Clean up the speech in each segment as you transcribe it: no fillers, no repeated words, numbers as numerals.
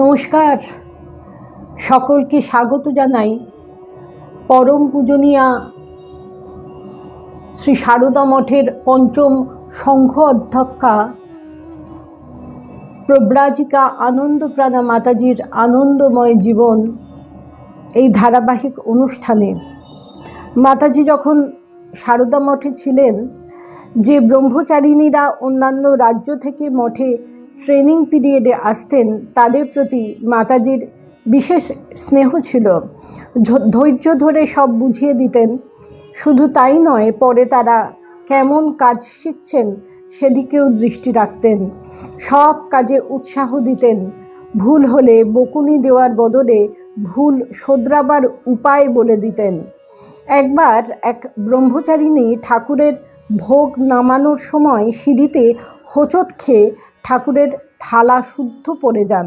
নমস্কার, সকলকে স্বাগত জানাই পরম পূজনীয়া শ্রী সারদা মঠের পঞ্চম সংঘ অধ্যক্ষা প্রব্রাজিকা আনন্দপ্রাণা মাতাজির আনন্দময় জীবন এই ধারাবাহিক অনুষ্ঠানে। মাতাজি যখন সারদা মঠে ছিলেন, যে ব্রহ্মচারিণীরা অন্যান্য রাজ্য থেকে মঠে ট্রেনিং পিরিয়ডে আসতেন তাদের প্রতি মাতাজির বিশেষ স্নেহ ছিল। ধৈর্য ধরে সব বুঝিয়ে দিতেন। শুধু তাই নয়, পরে তারা কেমন কাজ শিখছেন সেদিকেও দৃষ্টি রাখতেন। সব কাজে উৎসাহ দিতেন। ভুল হলে বকুনি দেওয়ার বদলে ভুল শোধরাবার উপায় বলে দিতেন। একবার এক ব্রহ্মচারিণী ঠাকুরের ভোগ নামানোর সময় সিঁড়িতে হোঁচট খেয়ে ঠাকুরের থালা শুদ্ধ পড়ে যান।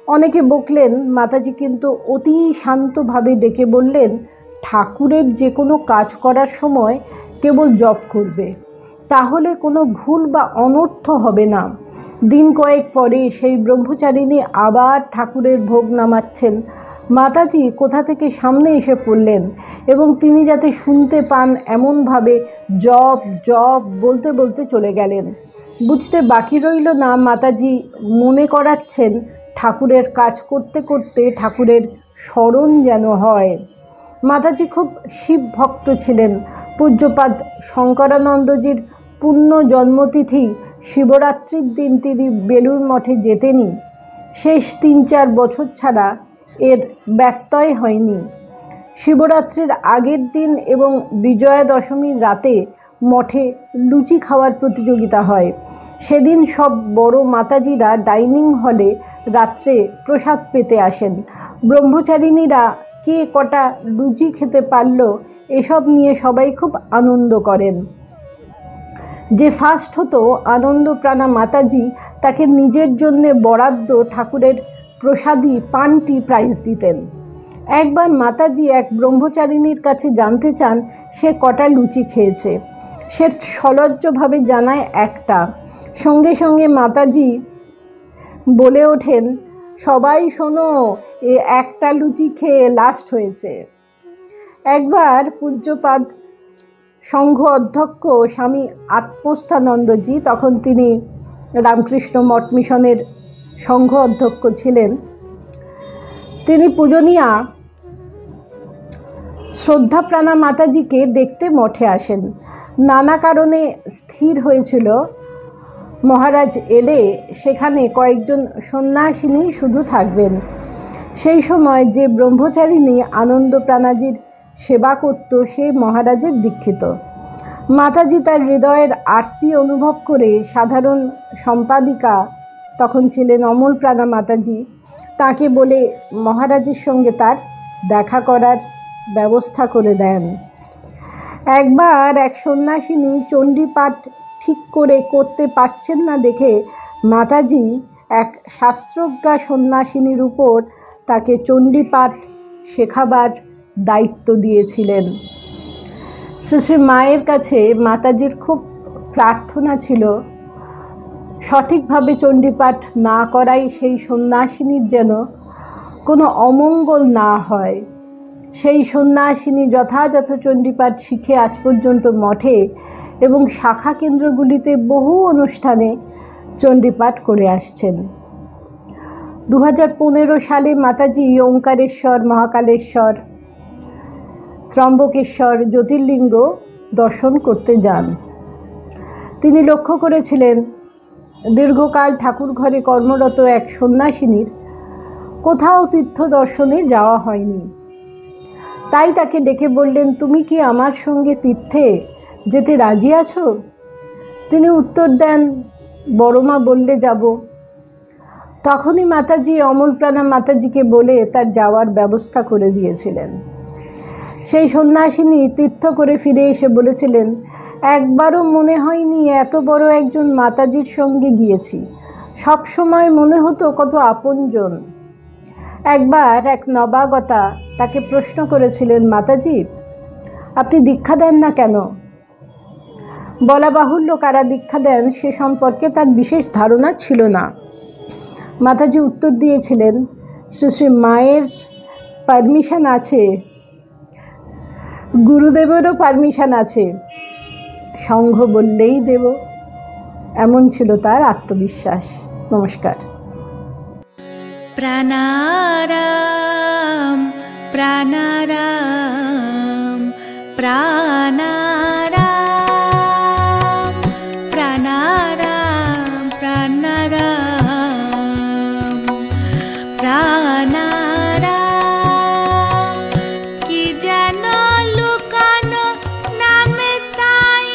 অনেকে বকলেন। মাতাজি কিন্তু অতি শান্তভাবে ডেকে বললেন, ঠাকুরের যে কোনো কাজ করার সময় কেবল জপ করবে, তাহলে কোনো ভুল বা অনর্থ হবে না। দিন কয়েক পরে সেই ব্রহ্মচারিণী আবার ঠাকুরের ভোগ নামাচ্ছেন। মাতাজি কোথা থেকে সামনে এসে পড়লেন এবং তিনি যাতে শুনতে পান এমনভাবে জপ জপ বলতে বলতে চলে গেলেন। বুঝতে বাকি রইল না, মাতাজি মনে করাচ্ছেন ঠাকুরের কাজ করতে করতে ঠাকুরের স্মরণ যেন হয়। মাতাজি খুব শিব ভক্ত ছিলেন। পূজ্যপাদ শঙ্করানন্দজির পূর্ণ জন্মতিথি শিবরাত্রির দিন তিনি বেলুড় মঠে যেতেনই। শেষ ৩-৪ বছর ছাড়া এর ব্যত্যয় হয়নি। শিবরাত্রির আগের দিন এবং বিজয়া দশমীর রাতে মঠে লুচি খাওয়ার প্রতিযোগিতা হয়। সেদিন সব বড় মাতাজিরা ডাইনিং হলে রাত্রে প্রসাদ পেতে আসেন। ব্রহ্মচারিণীরা কে কটা লুচি খেতে পারল এসব নিয়ে সবাই খুব আনন্দ করেন। যে ফার্স্ট হতো আনন্দপ্রাণা মাতাজি, তাকে নিজের জন্যে বরাদ্দ ঠাকুরের প্রসাদী পানটি প্রাইজ দিতেন। একবার মাতাজি এক ব্রহ্মচারিণীর কাছে জানতে চান সে কটা লুচি খেয়েছে। সে সলজ্জভাবে জানায় একটা। সঙ্গে সঙ্গে মাতাজি বলে ওঠেন, সবাই শোনো, এ একটা লুচি খেয়ে লাস্ট হয়েছে। একবার পূজ্যপাদ সংঘ অধ্যক্ষ স্বামী আত্মস্থানন্দজি, তখন তিনি রামকৃষ্ণ মঠ মিশনের সংঘ অধ্যক্ষ ছিলেন, তিনি পূজনীয়া শ্রদ্ধাপ্রাণা মাতাজিকে দেখতে মঠে আসেন। নানা কারণে স্থির হয়েছিল মহারাজ এলে সেখানে কয়েকজন সন্ন্যাসিনী শুধু থাকবেন। সেই সময় যে ব্রহ্মচারিণী আনন্দপ্রাণাজির সেবা করত সে মহারাজের দীক্ষিত। মাতাজি তার হৃদয়ের আরতি অনুভব করে সাধারণ সম্পাদিকা, তখন ছিলেন অমলপ্রাণা মাতাজি, তাকে বলে মহারাজের সঙ্গে তার দেখা করার ব্যবস্থা করে দেন। একবার এক সন্ন্যাসিনী চণ্ডীপাঠ ঠিক করে করতে পারছেন না দেখে মাতাজি এক শাস্ত্রজ্ঞা সন্ন্যাসিনীর উপর তাকে চণ্ডীপাঠ শেখাবার দায়িত্ব দিয়েছিলেন। শ্রী মায়ের কাছে মাতাজির খুব প্রার্থনা ছিল সঠিকভাবে চণ্ডীপাঠ না করাই সেই সন্ন্যাসিনীর যেন কোনো অমঙ্গল না হয়। সেই সন্ন্যাসিনী যথাযথ চণ্ডীপাঠ শিখে আজ পর্যন্ত মঠে এবং শাখা কেন্দ্রগুলিতে বহু অনুষ্ঠানে চণ্ডীপাঠ করে আসছেন। 2015 সালে মাতাজি ওঙ্কারেশ্বর, মহাকালেশ্বর, ত্রম্বকেশ্বর জ্যোতির্লিঙ্গ দর্শন করতে যান। তিনি লক্ষ্য করেছিলেন দীর্ঘকাল ঠাকুর ঘরে কর্মরত এক সন্ন্যাসিনীর কোথাও তীর্থ দর্শনে যাওয়া হয়নি। তাই তাকে ডেকে বললেন, তুমি কি আমার সঙ্গে তীর্থে যেতে রাজি আছো? তিনি উত্তর দেন, বড়মা বললে যাব। তখনই মাতাজি অমলপ্রাণা মাতাজিকে বলে তার যাওয়ার ব্যবস্থা করে দিয়েছিলেন। সেই সন্ন্যাসিনী তীর্থ করে ফিরে এসে বলেছিলেন, একবারও মনে হয়নি এত বড় একজন মাতাজির সঙ্গে গিয়েছি। সব সময় মনে হতো কত আপনজন। একবার এক নবাগতা তাকে প্রশ্ন করেছিলেন, মাতাজি আপনি দীক্ষা দেন না কেন? বলা বাহুল্য কারা দীক্ষা দেন সে সম্পর্কে তার বিশেষ ধারণা ছিল না। মাতাজি উত্তর দিয়েছিলেন, শ্রী মায়ের পারমিশন আছে, গুরুদেবেরও পারমিশন আছে, সংঘ বললেই দেব। এমন ছিল তার আত্মবিশ্বাস। নমস্কার। প্রাণারাম প্রাণারাম প্রাণারাম প্রাণারাম প্রাণারাম প্রাণারাম। কি যেন লুকানো নামে তাই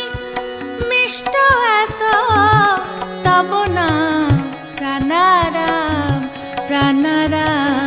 মিষ্ট এত তব নাম প্রাণারাম প্রাণারাম।